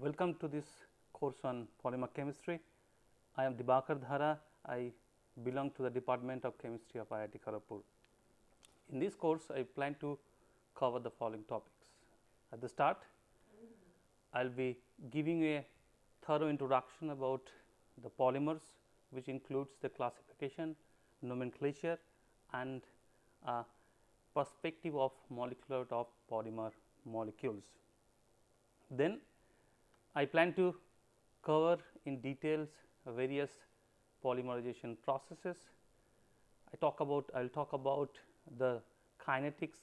Welcome to this course on polymer chemistry. I am Dibakar Dhara. I belong to the Department of Chemistry of IIT Kharagpur. In this course, I plan to cover the following topics. At the start, I will be giving you a thorough introduction about the polymers, which includes the classification, nomenclature, and perspective of molecular top polymer molecules. Then I plan to cover in details various polymerization processes. I will talk about the kinetics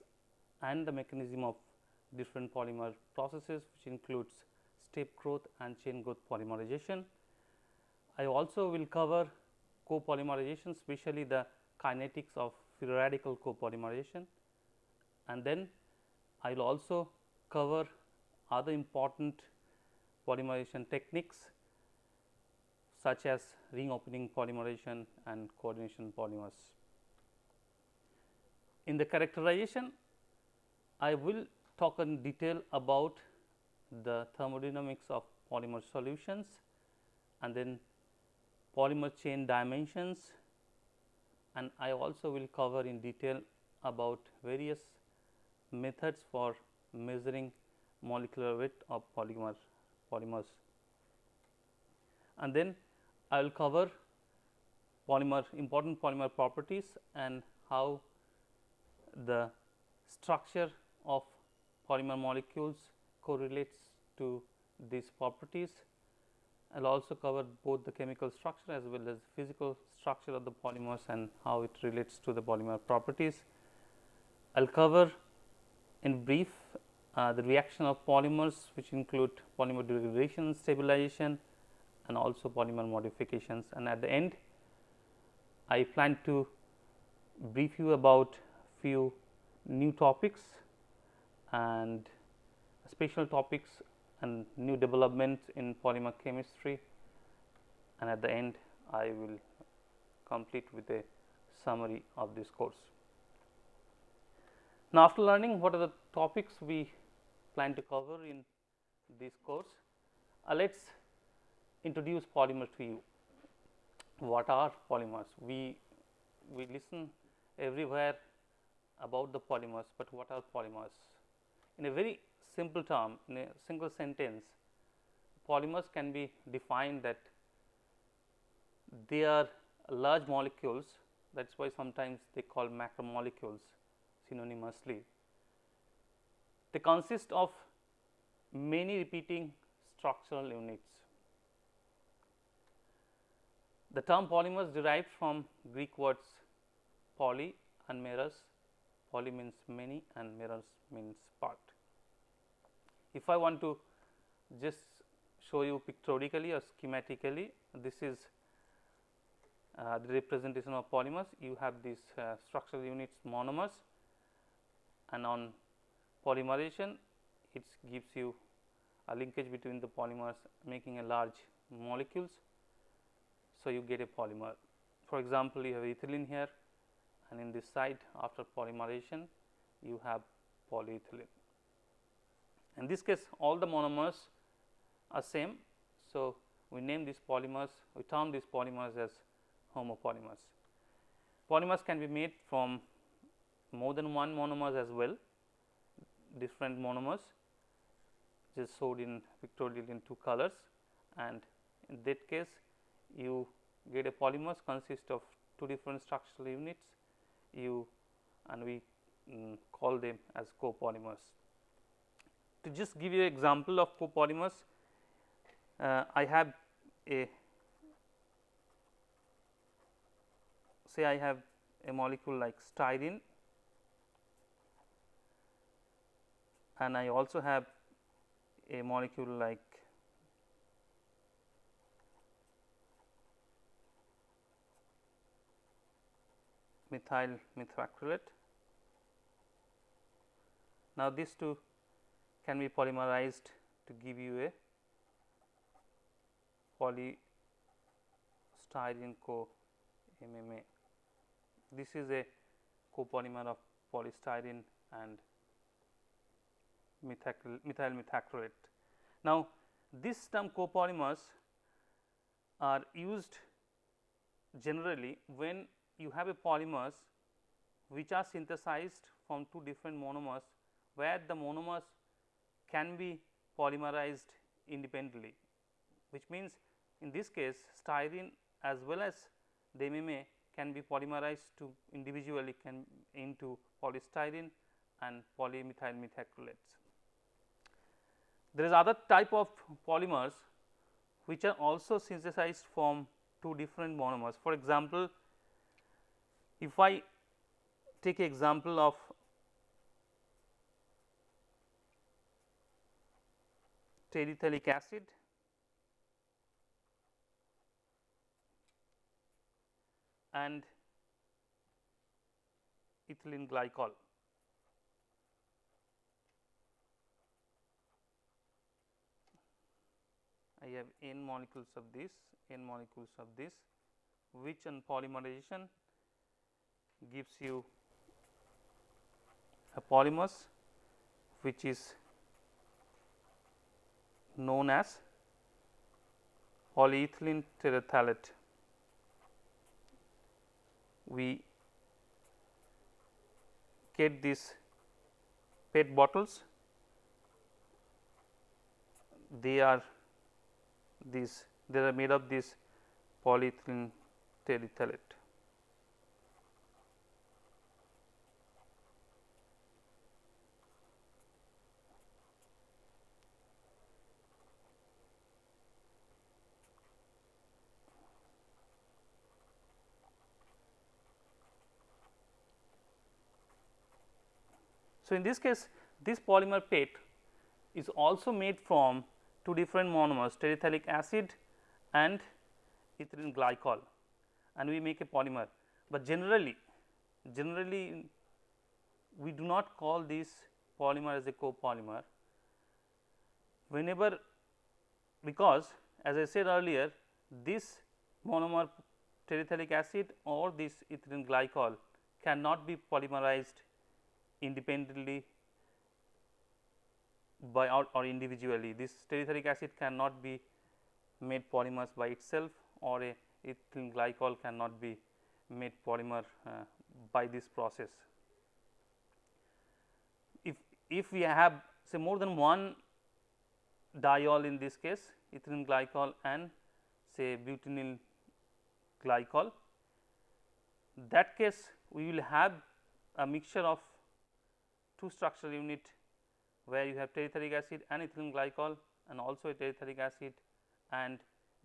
and the mechanism of different polymer processes, which includes step growth and chain growth polymerization. I also will cover copolymerization, especially the kinetics of free radical copolymerization, and then I will also cover other important polymerization techniques such as ring opening polymerization and coordination polymers. In the characterization, I will talk in detail about the thermodynamics of polymer solutions, and then polymer chain dimensions, and I also will cover in detail about various methods for measuring molecular weight of polymers. And then I will cover important polymer properties and how the structure of polymer molecules correlates to these properties. I will also cover both the chemical structure as well as physical structure of the polymers and how it relates to the polymer properties. I will cover in brief the reaction of polymers, which include polymer degradation, stabilization, and also polymer modifications. And at the end, I plan to brief you about few new topics and special topics and new developments in polymer chemistry, and at the end I will complete with a summary of this course. Now, after learning what are the topics we plan to cover in this course, let us introduce polymers to you. What are polymers? We listen everywhere about the polymers, but what are polymers? In a very simple term, in a single sentence, polymers can be defined that they are large molecules. That is why sometimes they call macromolecules synonymously. They consist of many repeating structural units. The term polymers derived from Greek words poly and meros. Poly means many and meros means part. If I want to just show you pictorially or schematically, this is the representation of polymers. You have these structural units monomers, and on polymerization it gives you a linkage between the polymers making a large molecules. So, you get a polymer. For example, you have ethylene here, and in this side after polymerization you have polyethylene. In this case, all the monomers are same. So, we name these polymers, we term these polymers as homopolymers. Polymers can be made from more than one monomers as well, different monomers just showed in pictorially in two colors, and in that case you get a polymers consist of two different structural units, and we call them as copolymers. To just give you an example of copolymers, I have a molecule like styrene, and I also have a molecule like methyl methacrylate. Now, these two can be polymerized to give you a polystyrene co-MMA. This is a copolymer of polystyrene and methyl methacrylate. Now, This term copolymers are used generally when you have a polymers which are synthesized from two different monomers, where the monomers can be polymerized independently, which means in this case styrene as well as the MMA can be polymerized to individually can into polystyrene and polymethyl methacrylates. There is other type of polymers which are also synthesized from two different monomers. For example, if I take example of terephthalic acid and ethylene glycol. I have n molecules of this, which on polymerization gives you a polymers which is known as polyethylene terephthalate. We get these PET bottles, they are made of this polyethylene terephthalate. So, in this case this polymer PET is also made from two different monomers, terephthalic acid and ethylene glycol, and we make a polymer, but generally we do not call this polymer as a copolymer whenever, because as I said earlier, this monomer terephthalic acid or this ethylene glycol cannot be polymerized independently by or individually. This terephthalic acid cannot be made polymers by itself, or a ethylene glycol cannot be made polymer by this process. If we have say more than one diol, in this case ethylene glycol and say butynyl glycol, that case we will have a mixture of two structural unit where you have terephthalic acid and ethylene glycol, and also a terephthalic acid and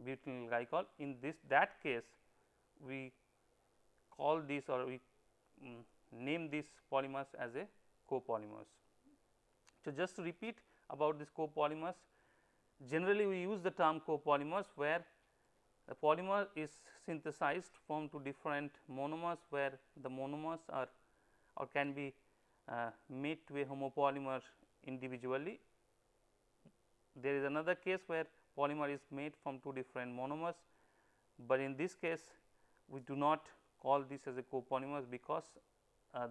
butynyl glycol. In that case we call this, or we name these polymers as a copolymers. So, just to repeat about this copolymers, generally we use the term copolymers where the polymer is synthesized from two different monomers, where the monomers are or can be made to a homopolymer individually. There is another case where polymer is made from two different monomers, but in this case we do not call this as a copolymers, because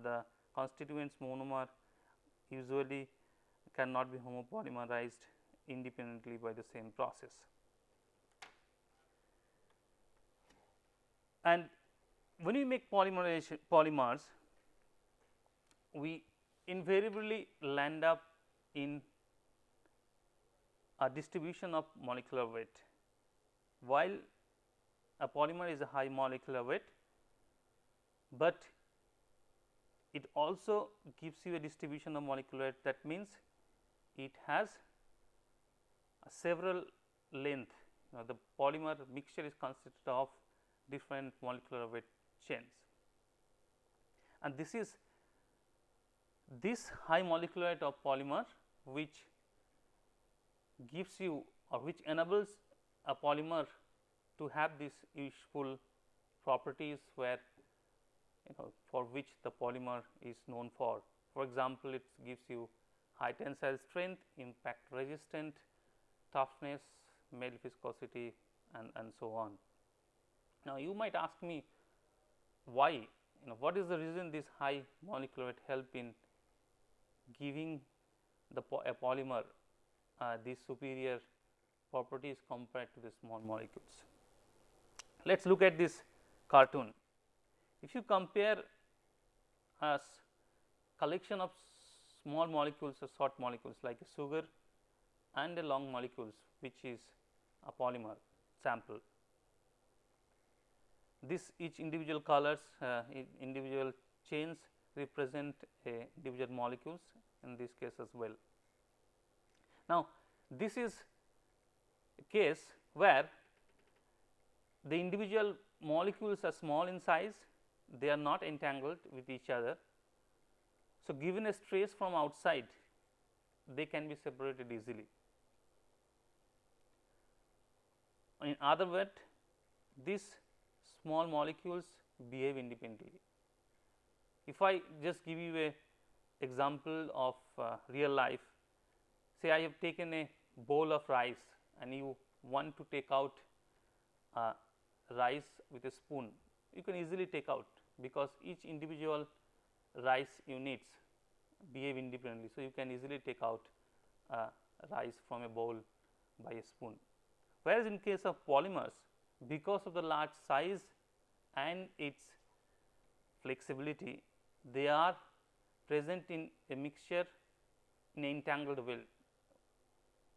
the constituents monomer usually cannot be homopolymerized independently by the same process. And when we make polymers, we invariably land up in a distribution of molecular weight. While a polymer is a high molecular weight, but it also gives you a distribution of molecular weight. That means it has several length. The polymer mixture is consisted of different molecular weight chains, and this high molecular weight of polymer which gives you, or which enables a polymer to have these useful properties, where for which the polymer is known for. For example, it gives you high tensile strength, impact resistant, toughness, melt viscosity, and so on. Now, you might ask me why, what is the reason this high molecular weight help in giving a polymer this superior properties compared to the small molecules. Let us look at this cartoon. If you compare a collection of small molecules or short molecules like a sugar and a long molecules which is a polymer sample, this each individual colors, individual chains represent a individual molecules in this case as well. Now, this is a case where the individual molecules are small in size, they are not entangled with each other. So, given a stress from outside, they can be separated easily. In other words, these small molecules behave independently. If I just give you a example of real life, say I have taken a bowl of rice and you want to take out rice with a spoon, you can easily take out because each individual rice units behave independently. So, you can easily take out rice from a bowl by a spoon. Whereas, in case of polymers, because of the large size and its flexibility, they are present in a mixture in an entangled well.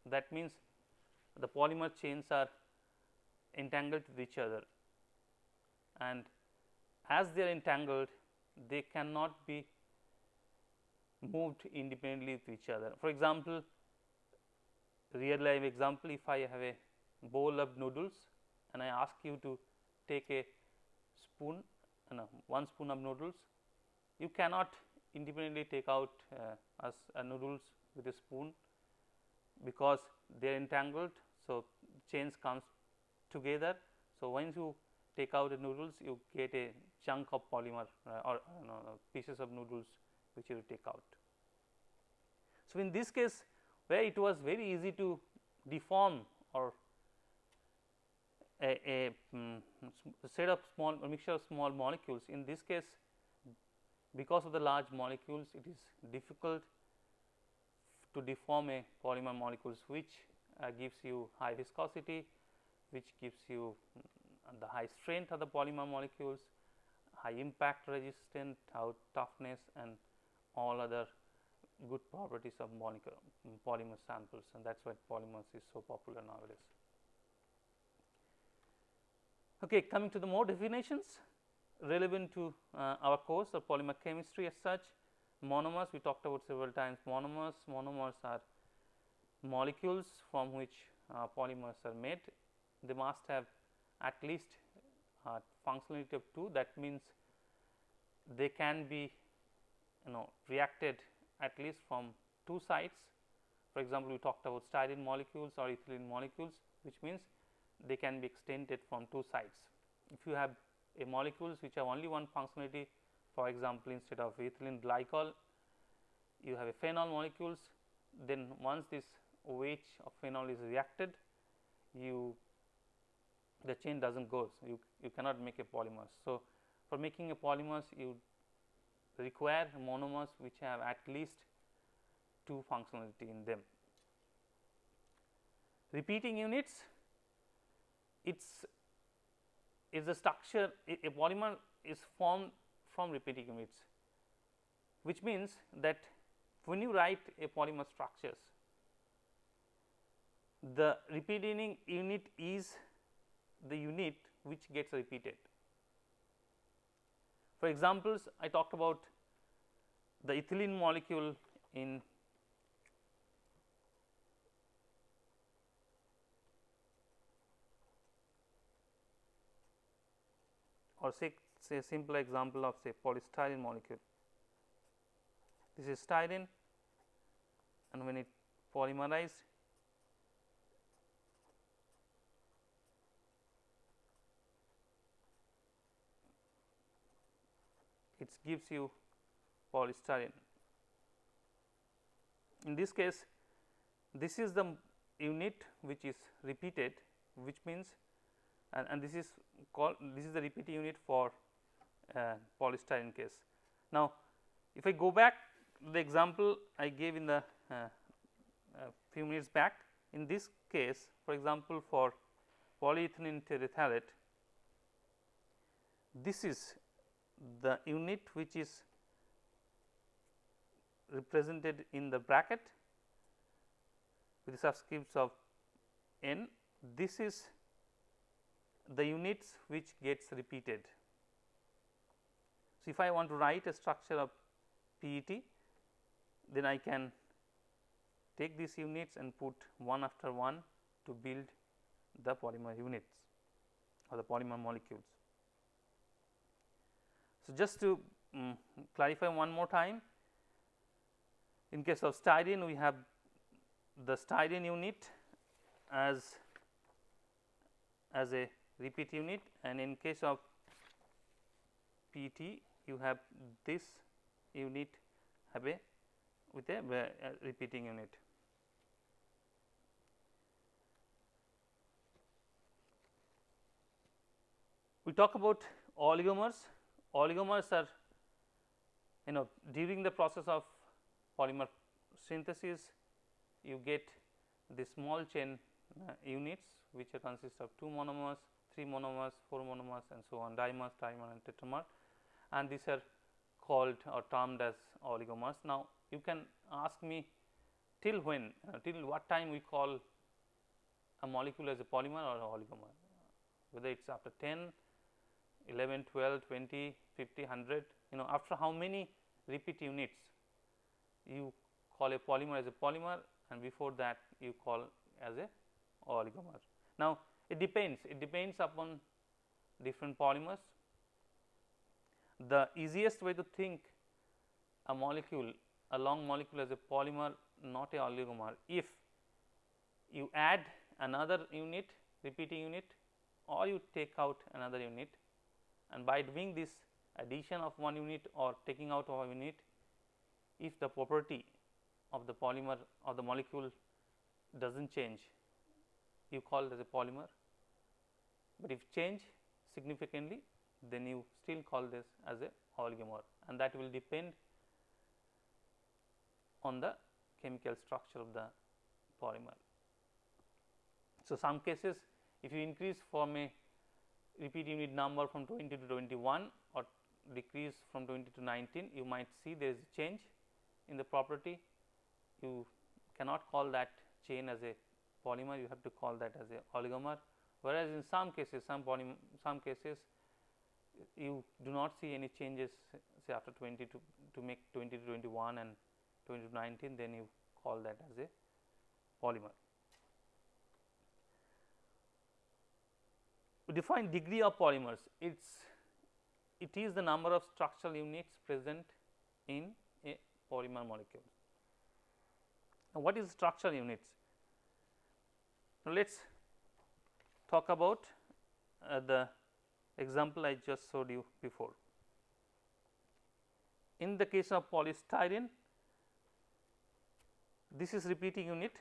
That means, the polymer chains are entangled with each other, and as they are entangled, they cannot be moved independently with each other. For example, real life example, if I have a bowl of noodles and I ask you to take a spoon, 1 spoon of noodles, you cannot independently take out as noodles with a spoon because they are entangled. So, chains comes together. So, once you take out the noodles, you get a chunk of polymer or pieces of noodles which you take out. So, in this case, where it was very easy to deform or a set of small mixture of small molecules, in this case, because of the large molecules, it is difficult to deform a polymer molecules, which gives you high viscosity, which gives you the high strength of the polymer molecules, high impact resistant, high toughness, and all other good properties of polymer samples, and that is why polymers is so popular nowadays. Okay, coming to the more definitions relevant to our course of polymer chemistry as such. Monomers, we talked about several times. Monomers are molecules from which polymers are made. They must have at least functionality of 2. That means they can be reacted at least from 2 sides. For example, we talked about styrene molecules or ethylene molecules, which means they can be extended from 2 sides. If you have a molecules which have only one functionality, for example, instead of ethylene glycol, you have a phenol molecules, then once this OH of phenol is reacted, the chain does not go, so you cannot make a polymers. So, for making a polymers, you require monomers which have at least 2 functionality in them. Repeating units, it's a structure, a polymer is formed from repeating units, which means that when you write a polymer structures, the repeating unit is the unit which gets repeated. For examples, I talked about the ethylene molecule in or say a simple example of say polystyrene molecule. This is styrene, and when it polymerized, it gives you polystyrene. In this case, this is the unit which is repeated, which means and this is the repeat unit for polystyrene case. Now, if I go back to the example I gave in the few minutes back, in this case, for example, for polyethylene terephthalate, this is the unit which is represented in the bracket with the subscripts of n. This is the units which gets repeated. So, if I want to write a structure of PET, then I can take these units and put one after one to build the polymer units or the polymer molecules. So, just to clarify one more time, in case of styrene, we have the styrene unit as a repeat unit, and in case of PET, you have this unit have a with a repeating unit. We talk about oligomers. Oligomers are, during the process of polymer synthesis, you get the small chain units which consist of 2 monomers, 3 monomers, 4 monomers, and so on, dimers, trimer, and tetramer, and these are called or termed as oligomers. Now, you can ask me till when, till what time we call a molecule as a polymer or a oligomer, whether it is after 10, 11, 12, 20, 50, 100, after how many repeat units you call a polymer as a polymer, and before that you call as a oligomer. Now, it depends upon different polymers. The easiest way to think a molecule, a long molecule as a polymer, not a oligomer, if you add another unit, repeating unit, or you take out another unit, and by doing this addition of one unit or taking out of a unit, if the property of the polymer or the molecule does not change, you call it as a polymer, but if change significantly, then you still call this as a oligomer, and that will depend on the chemical structure of the polymer. So, some cases, if you increase from a repeat unit number from 20 to 21 or decrease from 20 to 19, you might see there is a change in the property. You cannot call that chain as a polymer, you have to call that as a oligomer, whereas in some cases, some cases you do not see any changes, say after 20 to make 20 to 21 and 20 to 19, then you call that as a polymer. We define degree of polymers. It is the number of structural units present in a polymer molecule. Now, what is structural units? Now, let us talk about the example I just showed you before. In the case of polystyrene, this is repeating unit,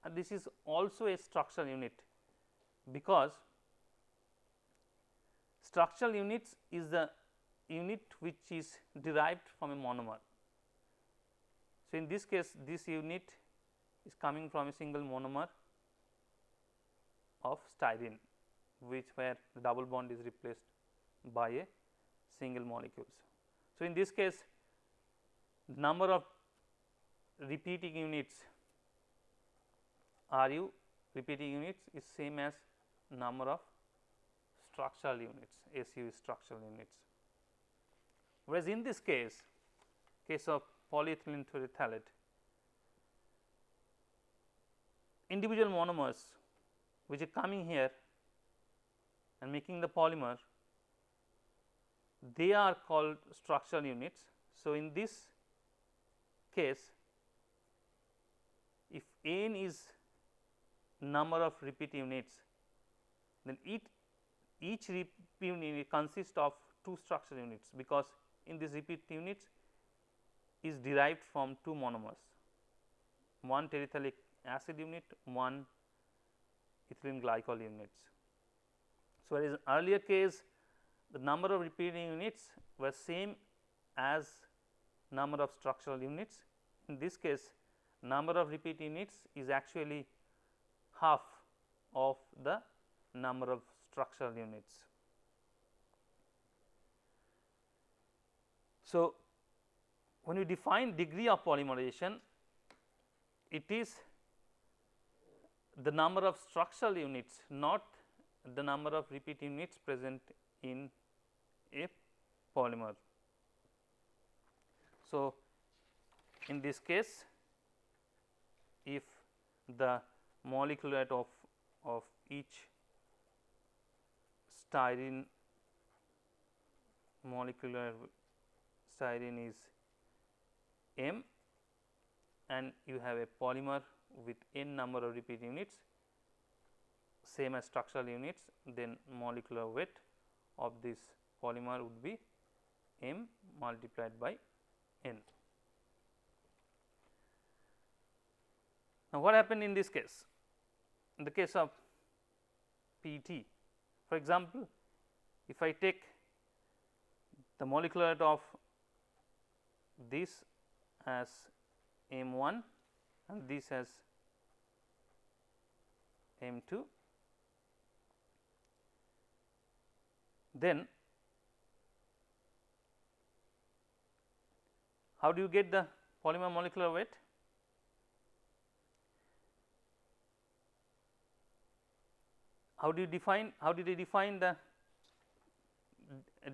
and this is also a structural unit, because structural units is the unit which is derived from a monomer. So, in this case, this unit is coming from a single monomer of styrene, which where the double bond is replaced by a single molecules. So, in this case, number of repeating units RU repeating units is same as number of structural units, SU structural units. Whereas, in this case of polyethylene terephthalate, individual monomers which are coming here and making the polymer, they are called structural units. So, in this case, if n is number of repeat units, then each repeat unit consists of 2 structural units, because in this repeat units is derived from 2 monomers, one terephthalic acid unit, one ethylene glycol units. So, whereas in earlier case the number of repeating units were same as number of structural units, in this case number of repeat units is actually half of the number of structural units. So, when you define degree of polymerization, it is the number of structural units, not the number of repeat units present in a polymer. So, in this case, if the molecular weight of each styrene is m and you have a polymer with n number of repeat units same as structural units, then molecular weight of this polymer would be m multiplied by n. Now, what happened in this case? In the case of PET, for example, if I take the molecular weight of this as m1 and this as m2, then how do you get the polymer molecular weight? How did they define the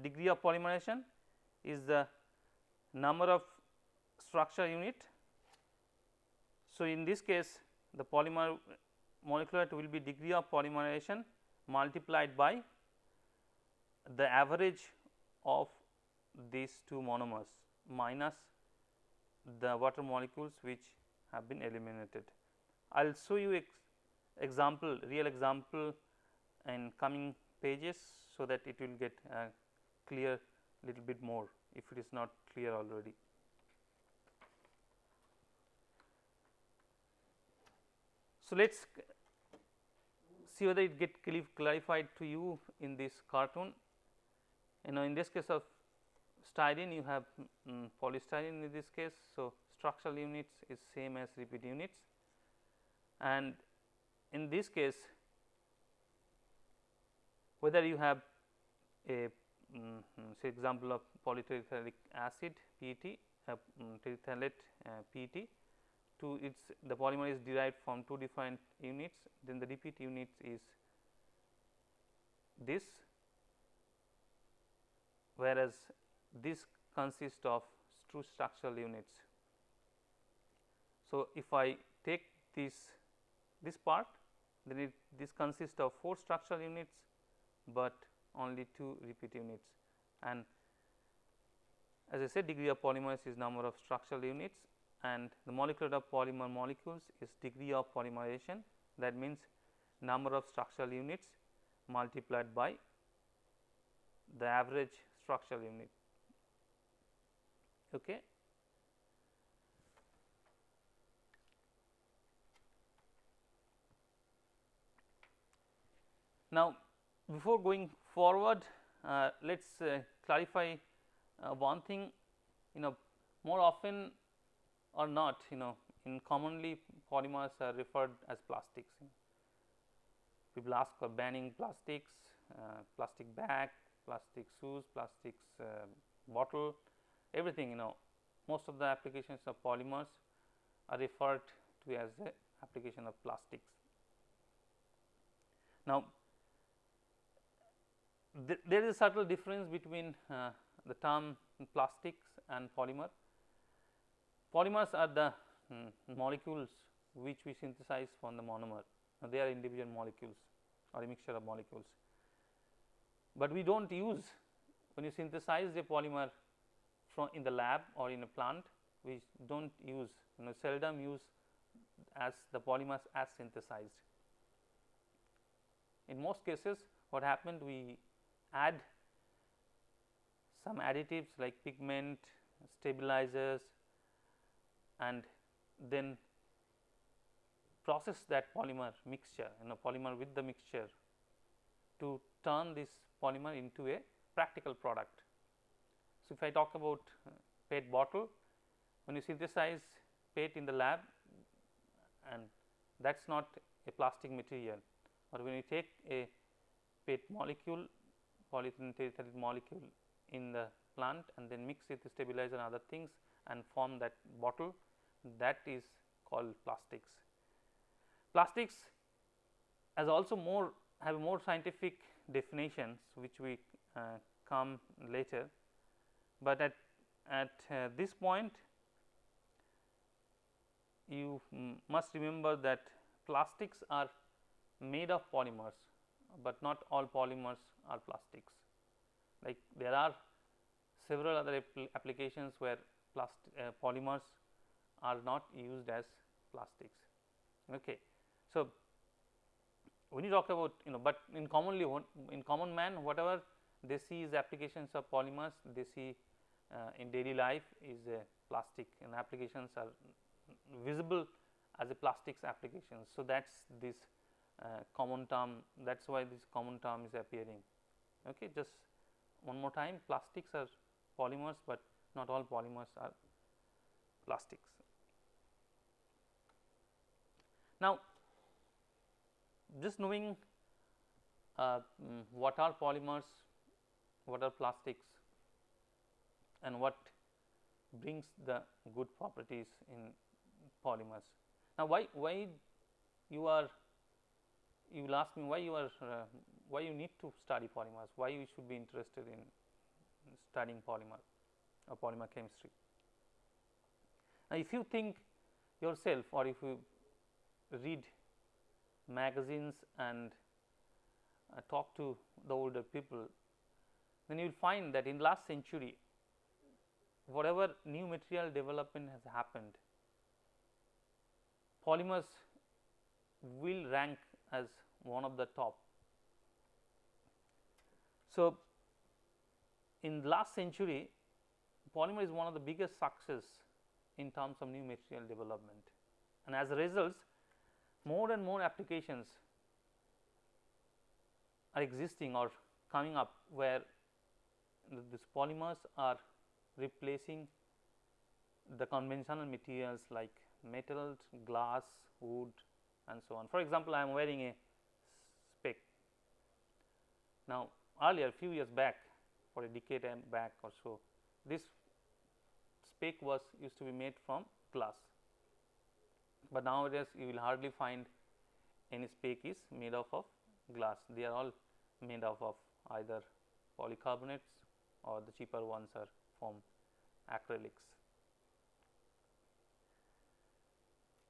degree of polymerization? Is the number of structure unit. So, in this case the polymer molecular weight will be degree of polymerization multiplied by the average of these two monomers minus the water molecules which have been eliminated. I will show you real example in coming pages, so that it will get clear little bit more if it is not clear already. So, let us see whether it get clarified to you in this cartoon. In this case of styrene, you have polystyrene in this case. So, structural units is same as repeat units, and in this case whether you have a say example of polyterephthalic acid PET, terephthalate PET, to its the polymer is derived from two different units, then the repeat units is this, whereas this consists of two structural units. So, if I take this part, then this consists of 4 structural units, but only 2 repeat units, and as I said, degree of polymerization is number of structural units, and the molecular weight of polymer molecules is degree of polymerization, that means number of structural units multiplied by the average structural unit. Okay. Now, before going forward, let us clarify one thing. More often or not, in commonly polymers are referred as plastics. People ask for banning plastics, plastic bag, plastic shoes, plastics bottle, everything. Most of the applications of polymers are referred to as the application of plastics. Now, there is a subtle difference between the term plastics and polymer. Polymers are the molecules which we synthesize from the monomer. Now, they are individual molecules or a mixture of molecules, but we do not use, when you synthesize a polymer from in the lab or in a plant, we do not use, seldom use as the polymers as synthesized. In most cases, what happened, we add some additives like pigment, stabilizers, and then process that polymer mixture, polymer with the mixture, to turn this polymer into a practical product. So, if I talk about PET bottle, when you synthesize PET in the lab, and that is not a plastic material. Or when you take a PET molecule, polyethylene terephthalate molecule in the plant and then mix it with stabilizer and other things and form that bottle, that is called plastics. Plastics has also have more scientific definitions, which we come later, but at this point you must remember that plastics are made of polymers, but not all polymers are plastics. Like there are several other applications where polymers are not used as plastics. Okay. So, when you talk about, but in common man, whatever they see is applications of polymers, they see in daily life is a plastic, and applications are visible as a plastics applications. So, that is this common term, that is why this common term is appearing. Okay. Just one more time, plastics are polymers, but not all polymers are plastics. Now, just knowing what are polymers, what are plastics, and what brings the good properties in polymers. Now, why you will ask me why you need to study polymers, why you should be interested in studying polymer or polymer chemistry. Now, if you think yourself, or if you read magazines and talk to the older people, then you will find that in last century, whatever new material development has happened, polymers will rank as one of the top. So, in last century, polymer is one of the biggest success in terms of new material development, and as a result, more and more applications are existing or coming up where these polymers are replacing the conventional materials like metals, glass, wood, and so on. For example, I am wearing a spec. Now, earlier, few years back, for a decade back or so, this spec used to be made from glass, but nowadays you will hardly find any spec is made of glass. They are all made of either polycarbonates, or the cheaper ones are from acrylics.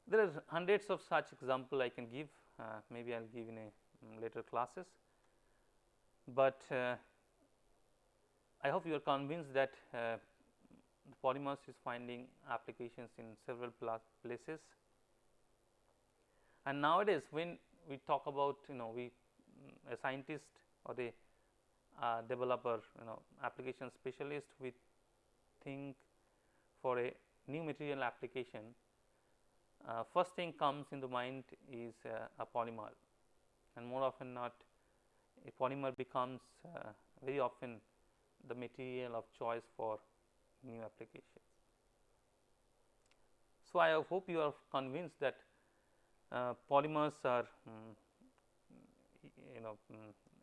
There are hundreds of such example I can give, maybe I will give in a later classes, but I hope you are convinced that polymers is finding applications in several places. And nowadays, when we talk about a scientist or the developer, application specialist, we think for a new material application, first thing comes in the mind is a polymer, and more often not, a polymer becomes very often the material of choice for new applications. So, I hope you are convinced that polymers are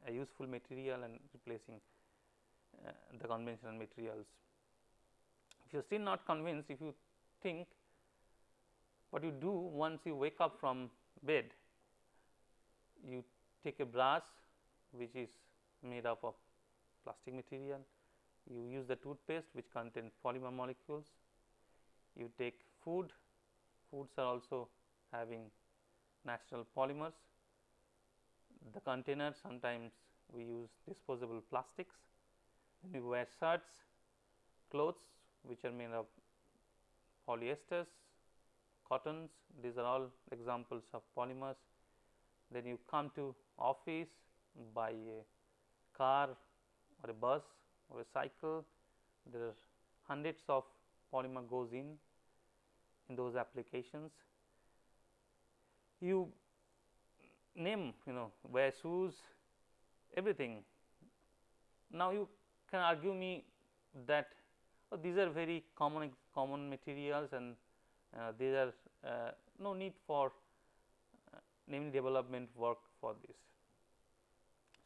a useful material and replacing the conventional materials. If you are still not convinced, if you think what you do once you wake up from bed, you take a brush which is made up of plastic material, you use the toothpaste which contains polymer molecules, you take foods are also having natural polymers, the containers sometimes we use disposable plastics, and you wear shirts, clothes which are made of polyesters, cottons, these are all examples of polymers. Then you come to office by a car or a bus or a cycle, there are hundreds of polymer goes in those applications. You name, wear shoes, everything. Now, you can argue me that these are very common materials, and there are no need for namely development work for this.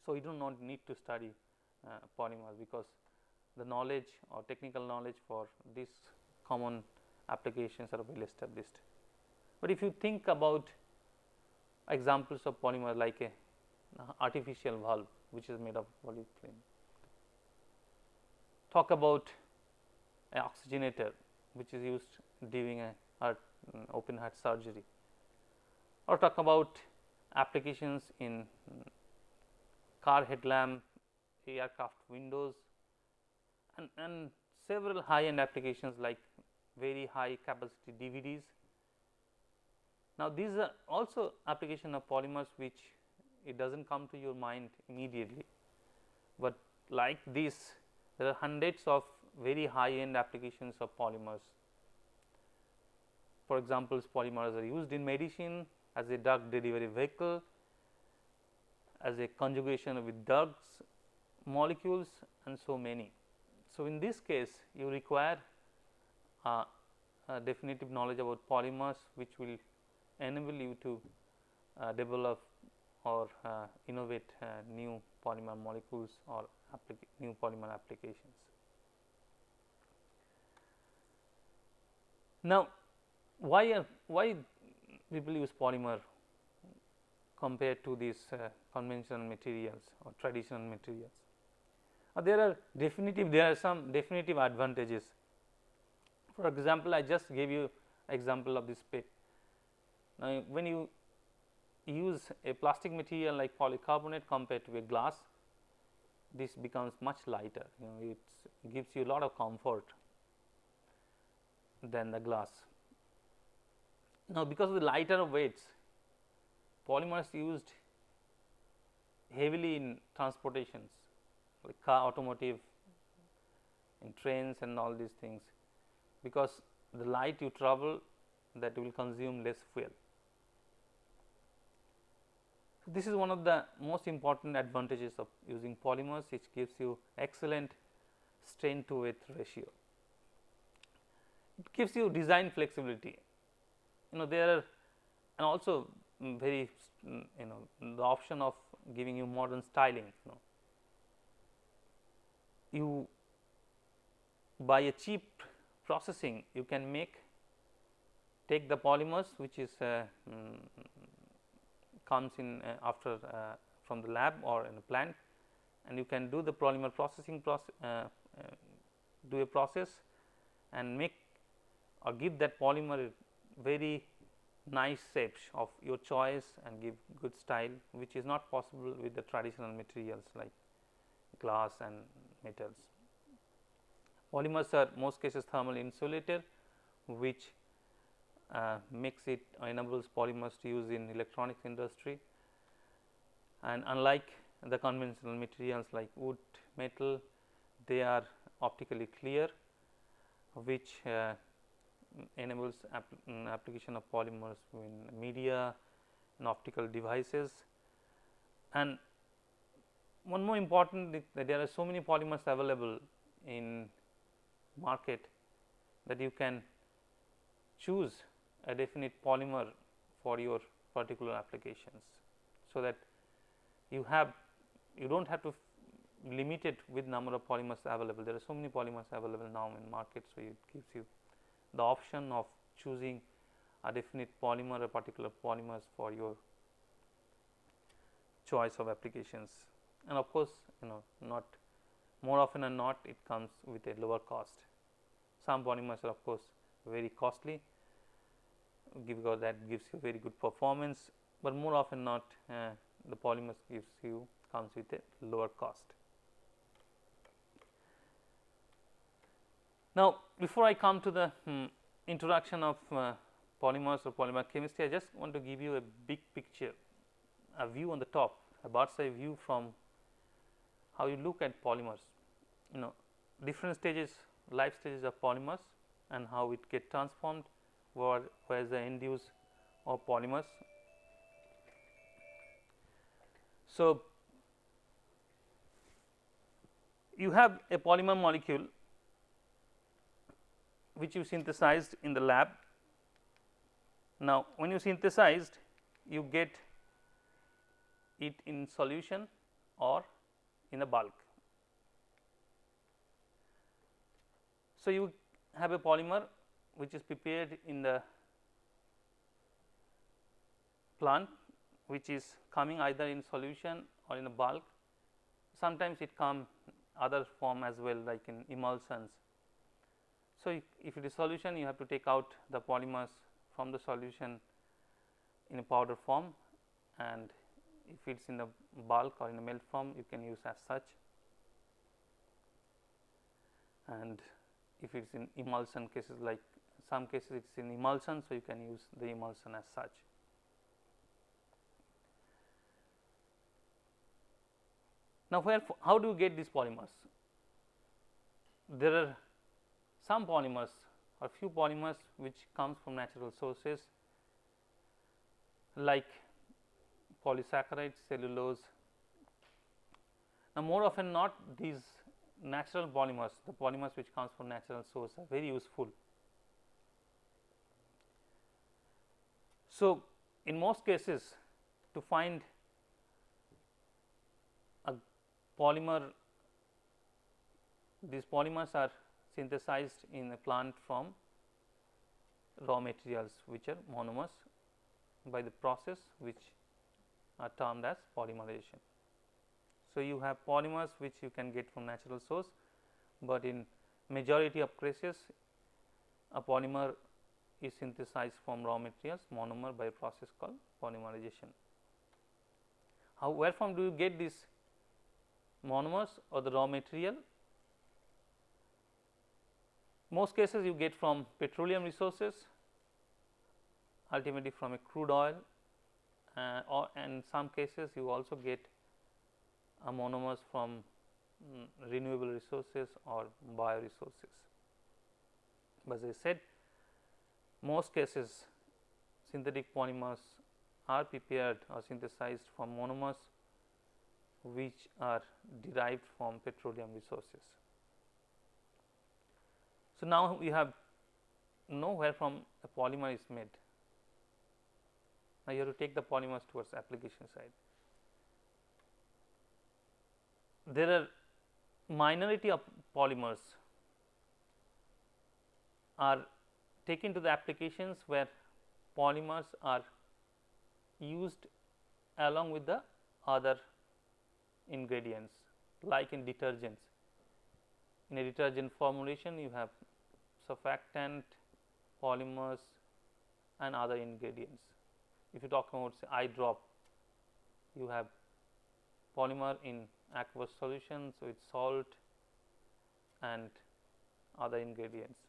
So, you do not need to study polymers, because the knowledge or technical knowledge for these common applications are well established. But if you think about examples of polymer like a artificial valve which is made of polyethylene, talk about an oxygenator which is used during a open heart surgery, or talk about applications in car headlamp, aircraft windows, and several high end applications like very high capacity DVDs. Now, these are also application of polymers which it does not come to your mind immediately, but like this there are hundreds of very high end applications of polymers. For example, polymers are used in medicine as a drug delivery vehicle, as a conjugation with drugs, molecules, and so many. So, in this case you require a definitive knowledge about polymers which will enable you to develop or innovate new polymer molecules or new polymer applications. Now, why people use polymer compared to these conventional materials or traditional materials? There are some definitive advantages. For example, I just gave you example of this PET. Now, when you use a plastic material like polycarbonate compared to a glass, this becomes much lighter. It gives you a lot of comfort than the glass. Now, because of the lighter weights, polymers used heavily in transportations like car, automotive, in trains and all these things, because the light you travel, that will consume less fuel. So, this is one of the most important advantages of using polymers, which gives you excellent strain to weight ratio. It gives you design flexibility. There are, and also very the option of giving you modern styling. You by a cheap processing, you can take the polymers which is comes in after from the lab or in a plant, and you can do the polymer processing do a process and make or give that polymer very nice shapes of your choice and give good style, which is not possible with the traditional materials like glass and metals. Polymers are most cases thermal insulator, which makes it enables polymers to use in electronics industry, and unlike the conventional materials like wood, metal, they are optically clear, which enables application of polymers in media and optical devices. And one more important is that there are so many polymers available in market that you can choose a definite polymer for your particular applications, so that you do not have to limit it with number of polymers available. There are so many polymers available now in market, so it gives you the option of choosing a definite polymer, a particular polymers for your choice of applications. And of course, not more often than not, it comes with a lower cost. Some polymers are of course very costly, because that gives you very good performance, but more often not the polymers comes with a lower cost. Now, before I come to the introduction of polymers or polymer chemistry, I just want to give you a big picture, a view on the top, a bird's eye view from how you look at polymers. Different stages, life stages of polymers, and how it get transformed, where is the end use of polymers. So, you have a polymer molecule which you synthesized in the lab. Now, when you synthesized, you get it in solution or in a bulk. So, you have a polymer which is prepared in the plant, which is coming either in solution or in a bulk. Sometimes it come other form as well, like in emulsions. So, if it is solution, you have to take out the polymers from the solution in a powder form, and if it is in the bulk or in a melt form, you can use as such. And if it is in emulsion cases, like some cases it is in emulsion, so you can use the emulsion as such. Now, how do you get these polymers? There are some polymers or few polymers which comes from natural sources, like polysaccharides, cellulose. Now, more often not, these natural polymers, the polymers which comes from natural source, are very useful. So, in most cases, to find a polymer, these polymers are synthesized in a plant from raw materials, which are monomers, by the process which are termed as polymerization. So, you have polymers which you can get from natural source, but in majority of cases a polymer is synthesized from raw materials, monomer, by a process called polymerization. Where from do you get these monomers or the raw material? Most cases you get from petroleum resources, ultimately from a crude oil, or in some cases you also get monomers from renewable resources or bioresources. But as I said, most cases synthetic polymers are prepared or synthesized from monomers which are derived from petroleum resources. So, now we have know where from a polymer is made. Now, you have to take the polymers towards application side. There are minority of polymers are taken to the applications where polymers are used along with the other ingredients, like in detergents. In a detergent formulation, you have surfactant, polymers and other ingredients. If you talk about say eye drop, you have polymer in aqueous solutions with salt and other ingredients.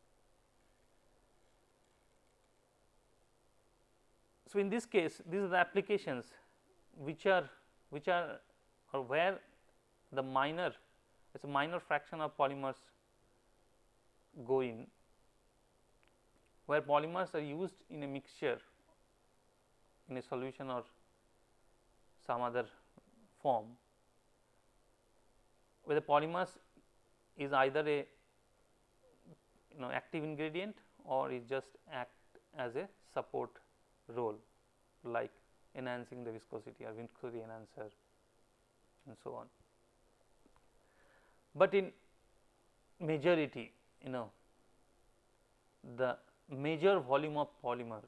So, in this case, these are the applications which are or where the minor, it's a minor fraction of polymers go in, where polymers are used in a mixture, in a solution or some other form, where the polymers is either a active ingredient or it just act as a support role, like enhancing the viscosity or viscosity enhancer and so on. But in majority, the major volume of polymer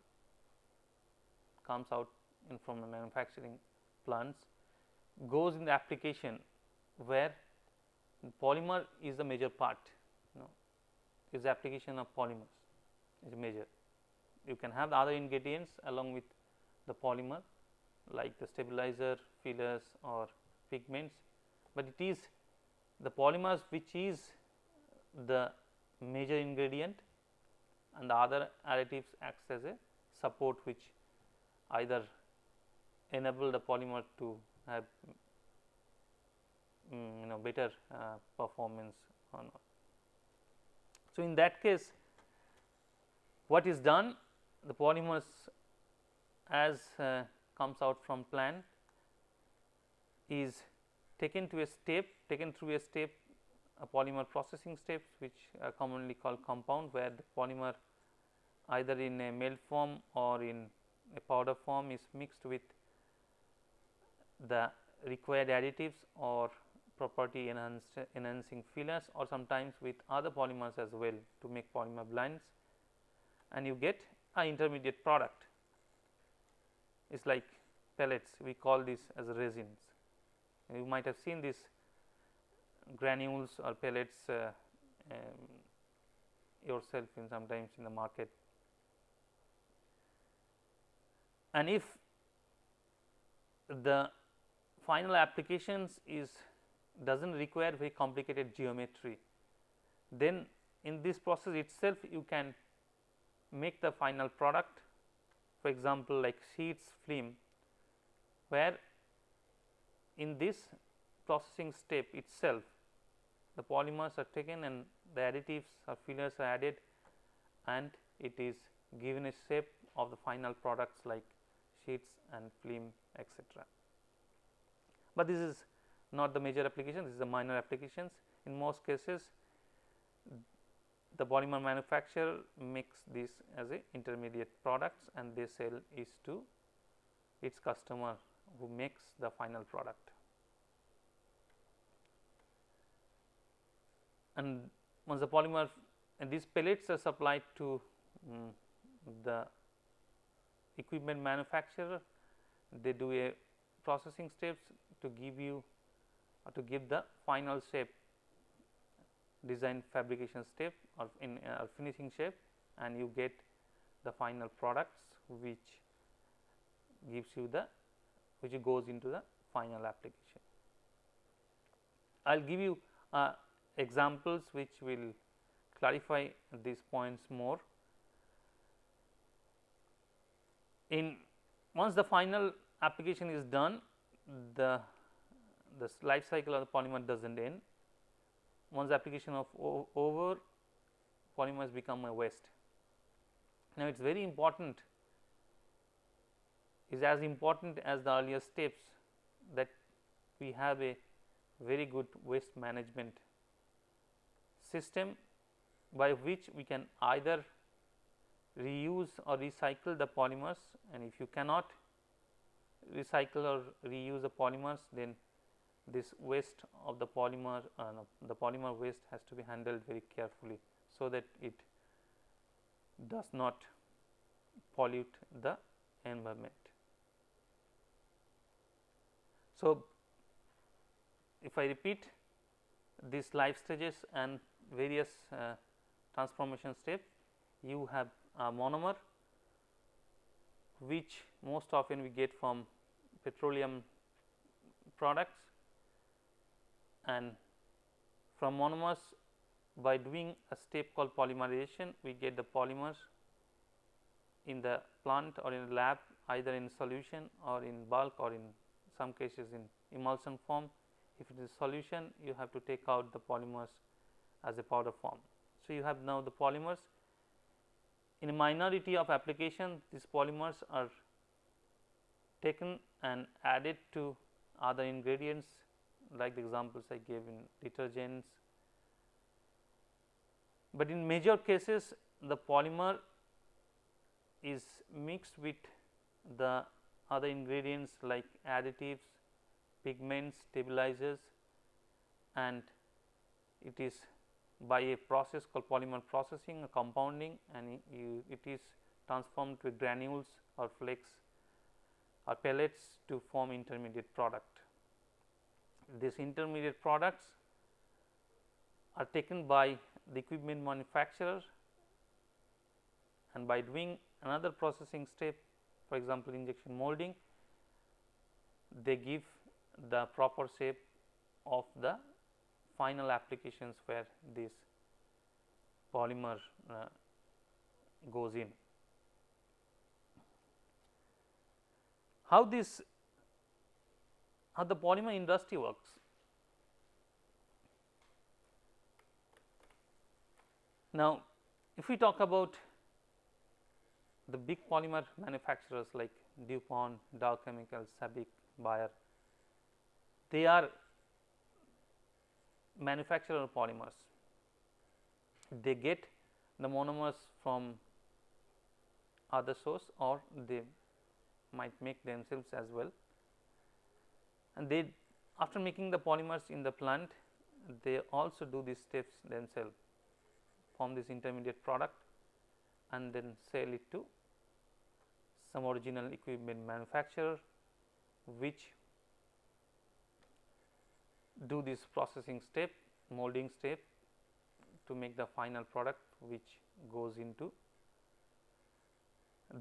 comes out from the manufacturing plants, goes in the application where polymer is the major part, is the application of polymers is major. You can have the other ingredients along with the polymer, like the stabilizer, fillers or pigments, but it is the polymers which is the major ingredient, and the other additives acts as a support which either enable the polymer to have better performance or not. So, in that case, what is done, the polymers as comes out from plant is taken through a step, a polymer processing steps, which are commonly called compound, where the polymer either in a melt form or in a powder form is mixed with the required additives or property enhancing fillers, or sometimes with other polymers as well to make polymer blends, and you get an intermediate product. It is like pellets, we call this as resins. You might have seen these granules or pellets yourself in sometimes in the market. And if the final applications does not require very complicated geometry, then in this process itself you can make the final product. For example, like sheets film, where in this processing step itself the polymers are taken and the additives or fillers are added, and it is given a shape of the final products like sheets and film, etc. But this is not the major application, this is the minor applications. In most cases the polymer manufacturer makes this as a intermediate products and they sell it to its customer who makes the final product. And once the polymer and these pellets are supplied to the equipment manufacturer, they do a processing steps to give you or to give the final shape, design fabrication step or in finishing shape, and you get the final products which gives you the which goes into the final application. I will give you examples which will clarify these points more. Once the final application is done, the life cycle of the polymer does not end. Once the application of over, polymers become a waste. Now, it is very important, is as important as the earlier steps, that we have a very good waste management system by which we can either reuse or recycle the polymers, and if you cannot recycle or reuse the polymers, then this waste of the polymer waste has to be handled very carefully, so that it does not pollute the environment. So, if I repeat these life stages and various transformation steps, you have a monomer, which most often we get from petroleum products, and from monomers, by doing a step called polymerization, we get the polymers in the plant or in the lab, either in solution or in bulk or in some cases in emulsion form. If it is solution, you have to take out the polymers as a powder form. So, you have now the polymers. In a minority of applications, these polymers are taken and added to other ingredients, like the examples I gave in detergents. But in major cases, the polymer is mixed with the other ingredients like additives, pigments, stabilizers, and it is by a process called polymer processing or compounding, and it is transformed to granules or flakes or pellets to form intermediate product. These intermediate products are taken by the equipment manufacturer, and by doing another processing step, for example, injection molding, they give the proper shape of the final applications where this polymer goes in. How the polymer industry works? Now, if we talk about the big polymer manufacturers like DuPont, Dow Chemicals, SABIC, Bayer, they are manufacturer of polymers. They get the monomers from other source, or they might make themselves as well. and they, after making the polymers in the plant, they also do these steps themselves, form this intermediate product and then sell it to some original equipment manufacturer, which do this processing step, molding step to make the final product, which goes into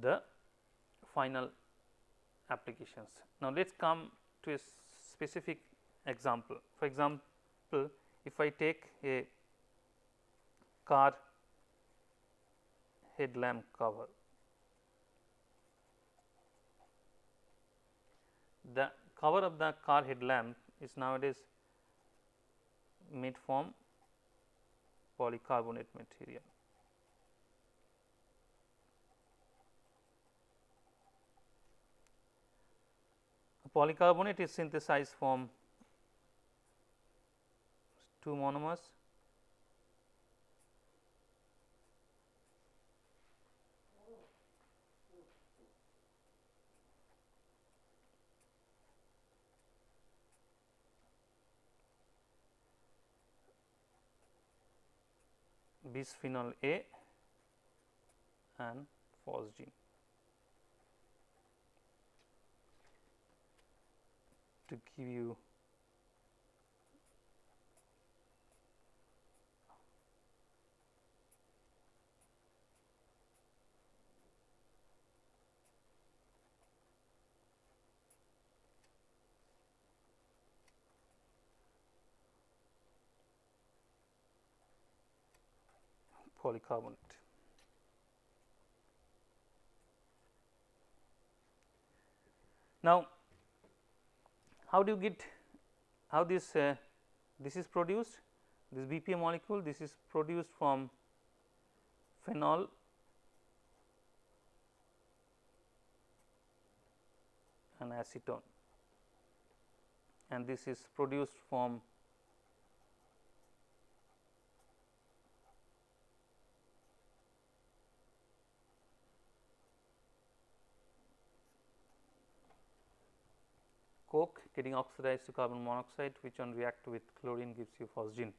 the final applications. Now, let us come to a specific example. For example, if I take a car headlamp cover, the cover of the car headlamp is nowadays made from polycarbonate material. Polycarbonate is synthesized from two monomers, bisphenol A and phosgene. To give you polycarbonate. Now, how do you get, how this is produced? This BPA molecule, this is produced from phenol and acetone, and this is produced from coke getting oxidized to carbon monoxide, which on react with chlorine gives you phosgene.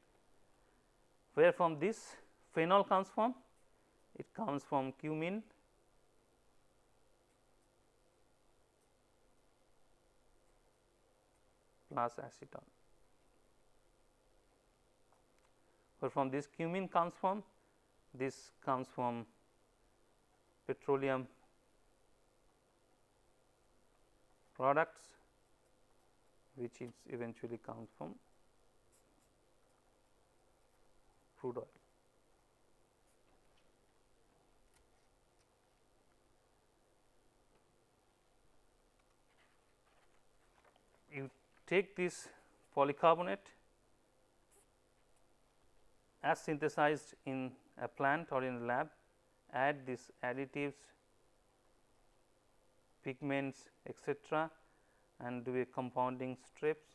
Where from this phenol comes from? It comes from cumene plus acetone. Where from this cumene comes from? This comes from petroleum products, which is eventually comes from crude oil. You take this polycarbonate as synthesized in a plant or in a lab, add these additives, pigments, etc., and do a compounding strips,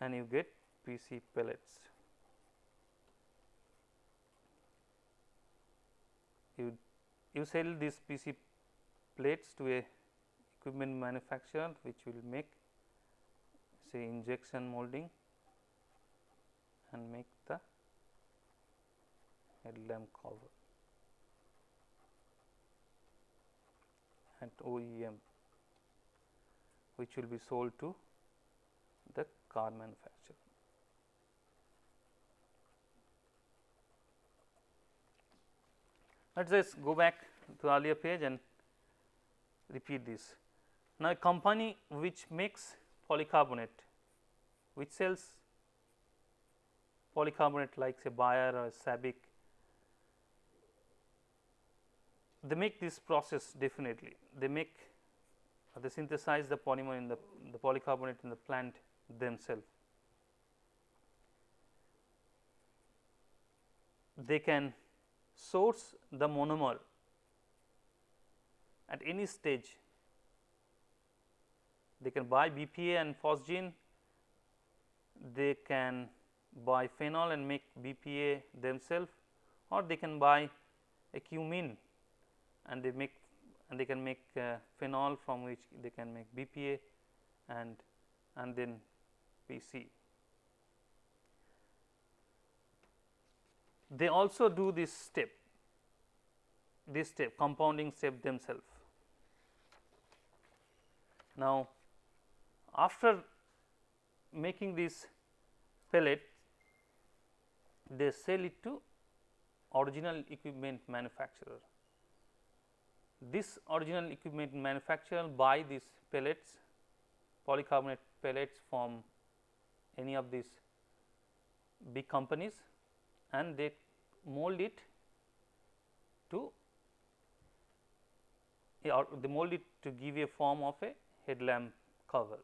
and you get PC pellets. You sell these PC plates to a equipment manufacturer, which will make, say, injection molding and make the headlamp cover at OEM, which will be sold to the car manufacturer. Let us just go back to the earlier page and repeat this. Now, a company which makes polycarbonate, which sells polycarbonate like say Bayer or Sabic, they make this process definitely. They make they synthesize the polymer in the polycarbonate in the plant themselves. They can source the monomer at any stage. They can buy BPA and phosgene, they can buy phenol and make BPA themselves, or they can buy a cumene and they make and they can make phenol, from which they can make BPA and then PC. They also do this step compounding step themselves. Now, after making this pellet, they sell it to original equipment manufacturer. This original equipment manufacturer buy these pellets, polycarbonate pellets from any of these big companies, and they mold it to give a form of a headlamp cover,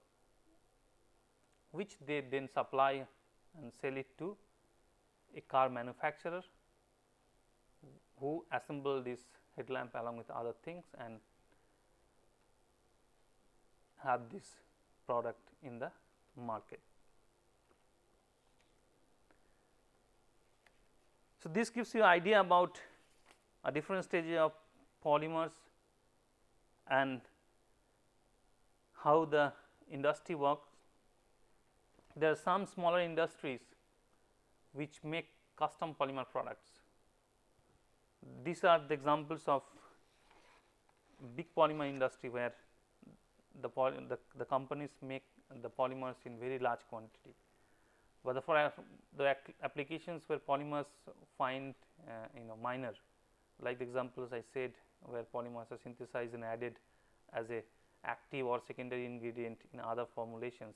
which they then supply and sell it to a car manufacturer, who assemble this headlamp along with other things and have this product in the market. So, this gives you an idea about a different stage of polymers and how the industry works. There are some smaller industries which make custom polymer products. These are the examples of big polymer industry, where the companies make the polymers in very large quantity. But for the applications where polymers find minor, like the examples I said, where polymers are synthesized and added as a active or secondary ingredient in other formulations,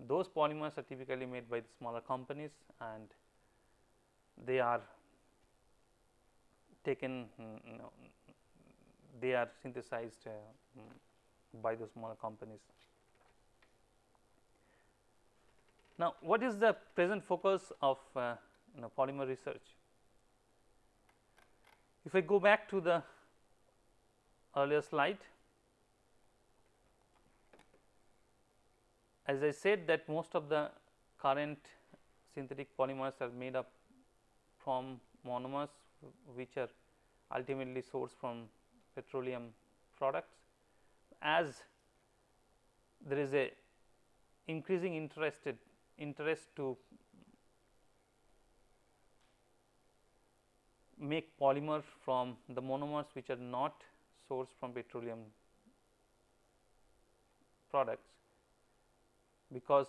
those polymers are typically made by the smaller companies, and they are taken they are synthesized by the smaller companies. Now, what is the present focus of polymer research? If I go back to the earlier slide, as I said that most of the current synthetic polymers are made up from monomers, which are ultimately sourced from petroleum products. As there is a increasing interest to make polymer from the monomers which are not sourced from petroleum products, because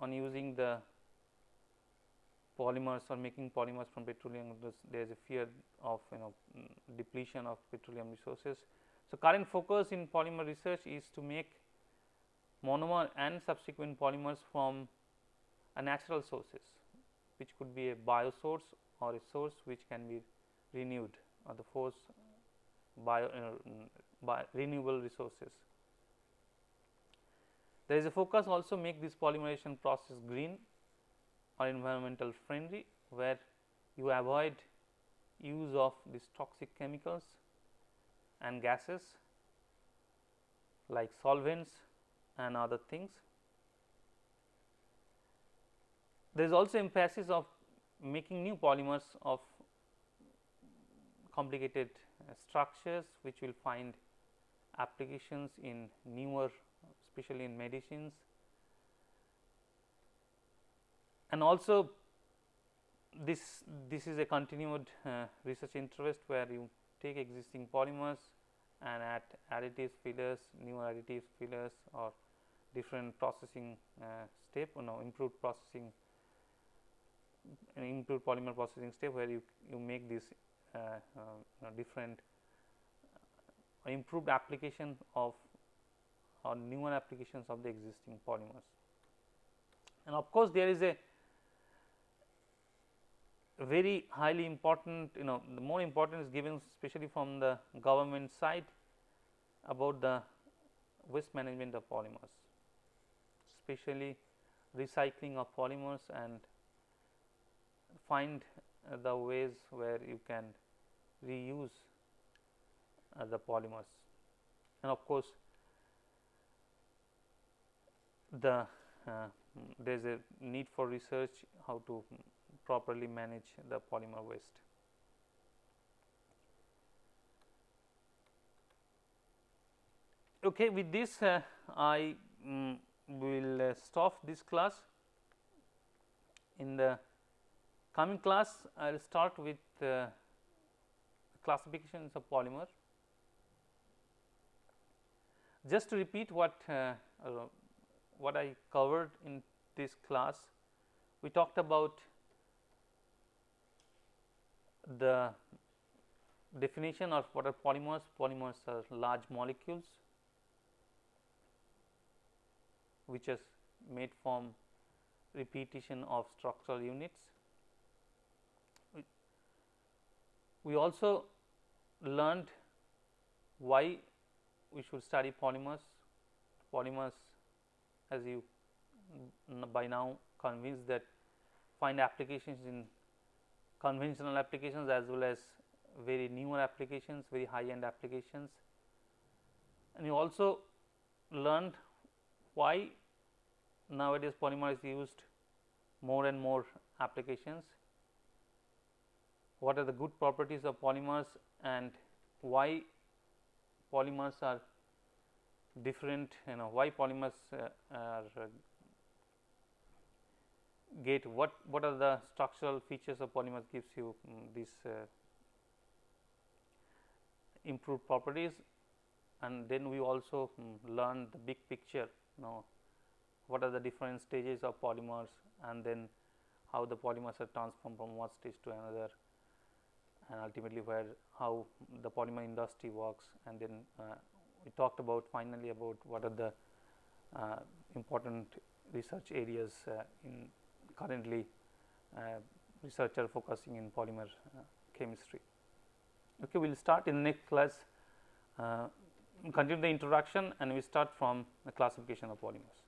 on using the polymers or making polymers from petroleum, there is a fear of depletion of petroleum resources. So, current focus in polymer research is to make monomer and subsequent polymers from a natural sources, which could be a bio source or a source which can be renewed, or the force by renewable resources. There is a focus also make this polymerization process green or environmental friendly, where you avoid use of these toxic chemicals and gases like solvents and other things. There is also emphasis of making new polymers of complicated structures, which will find applications in newer, especially in medicines. And also this is a continued research interest, where you take existing polymers and add additives, fillers, newer additives, fillers, or different processing step, improved processing, improved polymer processing step, where you make this different improved application of or newer applications of the existing polymers. And of course, there is a very highly important, the more importance is given, especially from the government side, about the waste management of polymers, especially recycling of polymers, and find the ways where you can reuse the polymers. And of course, there is a need for research how to properly manage the polymer waste. Okay, with this I will stop this class. In the coming class, I will start with classifications of polymer. Just to repeat what I covered in this class, we talked about the definition of what are polymers. Polymers are large molecules which is made from repetition of structural units. We also learned why we should study polymers. Polymers, as you by now convinced, that find applications in conventional applications as well as very newer applications, very high end applications. And you also learned why nowadays polymer is used more and more applications, what are the good properties of polymers, and why polymers are different, why polymers are get what are the structural features of polymers gives you these improved properties. And then we also learn the big picture, what are the different stages of polymers, and then how the polymers are transformed from one stage to another, and ultimately how the polymer industry works. And then we talked about finally about what are the important research areas in currently researcher focusing in polymer chemistry. Okay, we will start in the next class, continue the introduction, and we start from the classification of polymers.